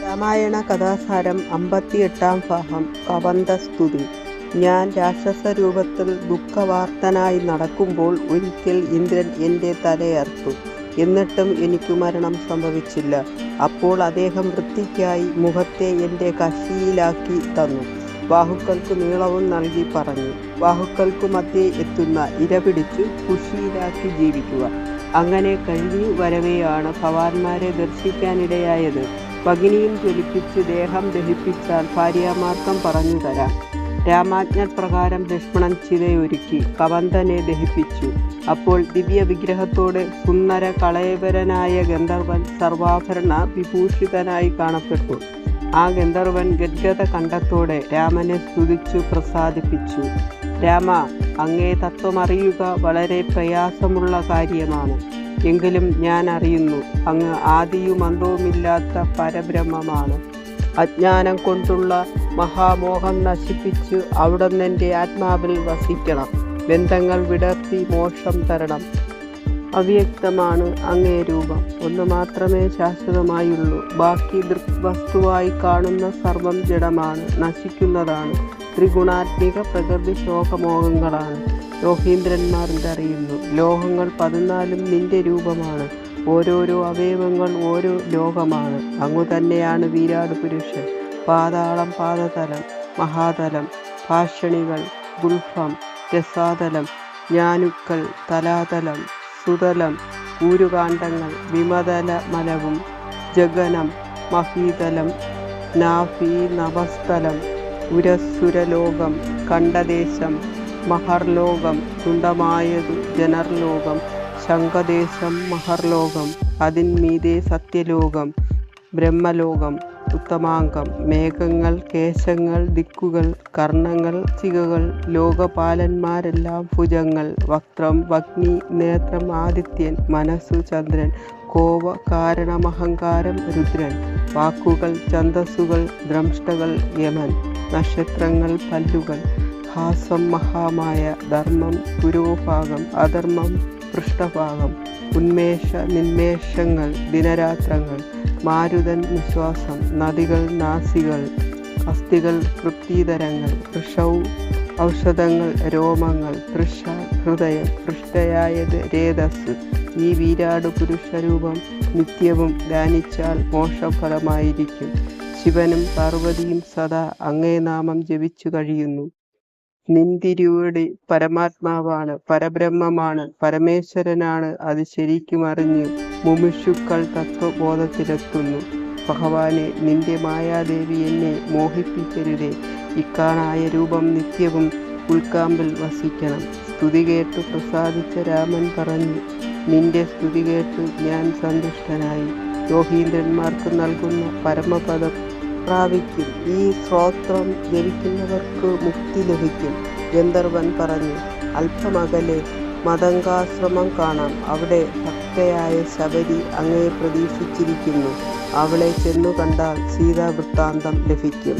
രാമായണ കഥാസാരം 58-ാം ഭാഗം കബന്ധസ്തുതി. ഞാൻ രാക്ഷസരൂപത്തിൽ ദുഃഖവാർത്തനായി നടക്കുമ്പോൾ ഒരിക്കൽ ഇന്ദ്രൻ എൻ്റെ തലയർത്തു. എന്നിട്ടും എനിക്ക് മരണം സംഭവിച്ചില്ല. അപ്പോൾ അദ്ദേഹം വൃത്തിക്കായി മുഖത്തെ എൻ്റെ കശിയിലാക്കി തന്നു. ബാഹുക്കൾക്ക് നീളവും നൽകി പറഞ്ഞു, ബാഹുക്കൾക്കു മധ്യേ എത്തുന്ന ഇര പിടിച്ചു കുശിയിലാക്കി ജീവിക്കുക. അങ്ങനെ കഴിഞ്ഞു വരവെയാണ് ഭവാന്മാരെ ദർശിക്കാനിടയായത്. ഭഗിനിയും ജ്വലിപ്പിച്ച് ദേഹം ദഹിപ്പിച്ചാൽ ഭാര്യാമാർക്കം പറഞ്ഞു തരാം. രാമാജ്ഞപ്രകാരം ലക്ഷ്മണൻ ചിതയൊരുക്കി കബന്ധനെ ദഹിപ്പിച്ചു. അപ്പോൾ ദിവ്യ വിഗ്രഹത്തോടെ സുന്ദര കളയവരനായ ഗന്ധർവൻ സർവാഭരണ വിഭൂഷിതനായി കാണപ്പെട്ടു. ആ ഗന്ധർവൻ ഗദ്ഗത കണ്ഠത്തോടെ രാമനെ സ്തുതിച്ചു പ്രസാദിപ്പിച്ചു. രാമ, അങ്ങേ തത്വമറിയുക വളരെ പ്രയാസമുള്ള കാര്യമാണ്. എങ്കിലും ഞാൻ അറിയുന്നു, അങ്ങ് ആദിയും അന്തവുമില്ലാത്ത പരബ്രഹ്മമാണ്. അജ്ഞാനം കൊണ്ടുള്ള മഹാമോഹം നശിപ്പിച്ച് അവിടുന്ന് എൻ്റെ ആത്മാവിൽ വസിക്കണം. ബന്ധങ്ങൾ വിടർത്തി മോക്ഷം തരണം. അവ്യക്തമാണ് അങ്ങേ രൂപം. ഒന്ന് മാത്രമേ ശാശ്വതമായുള്ളൂ. ബാക്കി ദൃക്വസ്തുവായി കാണുന്ന സർവം ജഡമാണ്, നശിക്കുന്നതാണ്. ത്രിഗുണാത്മിക പ്രകൃതി ശോകമോഹങ്ങളാണ്. ലോഹീന്ദ്രന്മാർ ഇതറിയുന്നു. ലോഹങ്ങൾ 14 നിന്റെ രൂപമാണ്. ഓരോരോ അവയവങ്ങൾ ഓരോ ലോകമാണ്. അങ്ങു തന്നെയാണ് വീരാട് പുരുഷൻ. പാതാളം, പാദതലം, മഹാതലം, ഭാഷണികൾ, ഗുൽഫം, രസാതലം, ജ്ഞാനുക്കൾ, തലാതലം, സുതലം, ഊരുകാണ്ഡങ്ങൾ, വിമതല മലവും, ജഗനം, മഹീതലം, നാഭി, നഭസ്ഥലം, ഉരസുരലോകം, കണ്ഠദേശം, മഹർലോകം, തുണ്ടമായതു ജനർലോകം, ശംഖദേശം, മഹർലോകം, അതിന്മീതെ സത്യലോകം, ബ്രഹ്മലോകം, ഉത്തമാംഗം, മേഘങ്ങൾ, കേശങ്ങൾ, ദിക്കുകൾ, കർണങ്ങൾ, ചികകൾ, ലോകപാലന്മാരെല്ലാം ഭുജങ്ങൾ, വക്രം, വഗ്നി, നേത്രം, ആദിത്യൻ, മനസ്സു, ചന്ദ്രൻ, കോപ, കാരണമഹങ്കാരം, രുദ്രൻ, വാക്കുകൾ, ഛന്ദസ്സുകൾ, ദ്രംഷ്ടകൾ, യമൻ, നക്ഷത്രങ്ങൾ, പല്ലുകൾ, ഹാസം, മഹാമായ, ധർമ്മം, പുരോഭാഗം, അധർമ്മം, പൃഷ്ഠഭാഗം, ഉന്മേഷ, നിന്മേഷങ്ങൾ, ദിനരാത്രങ്ങൾ, മാരുതൻ, നിശ്വാസം, നദികൾ, നാസികൾ, അസ്ഥികൾ, പൃഥ്വീതരങ്ങൾ, ഋഷൗ, ഔഷധങ്ങൾ, രോമങ്ങൾ, തൃഷ, ഹൃദയം, പൃഷ്ഠയായത് രേതസ്. ഈ വീരാട് പുരുഷരൂപം നിത്യവും ധ്യാനിച്ചാൽ മോക്ഷഫലമായിരിക്കും. ശിവനും പാർവതിയും സദാ അങ്ങേ നാമം ജപിച്ചു കഴിയുന്നു. നിന്തിരുവടി പരമാത്മാവാണ്, പരബ്രഹ്മമാണ്, പരമേശ്വരനാണ്. അത് ശരിക്കും അറിഞ്ഞ് മുമുക്ഷുക്കൾ തത്വബോധത്തിലെത്തുന്നു. ഭഗവാനെ, നിന്റെ മായാദേവി എന്നെ മോഹിപ്പിക്കരുതേ. ഇക്കാണായ രൂപം നിത്യവും ഉൾക്കാമ്പിൽ വസിക്കണം. സ്തുതി കേട്ട് പ്രസാദിച്ച രാമൻ പറഞ്ഞു, നിന്റെ സ്തുതി കേട്ട് ഞാൻ സന്തുഷ്ടനായി. യോഗീന്ദ്രന്മാർക്ക് നൽകുന്ന പരമപദം പ്രാപിക്കും. ഈ സ്തോത്രം ജപിക്കുന്നവർക്ക് മുക്തി ലഭിക്കും. ഗന്ധർവൻ പറഞ്ഞു, അല്പമകലെ മതങ്കാശ്രമം കാണാം. അവിടെ ഭക്തയായ ശബരി അങ്ങയെ പ്രതീക്ഷിച്ചിരിക്കുന്നു. അവളെ ചെന്നു കണ്ടാൽ സീതാവൃത്താന്തം ലഭിക്കും.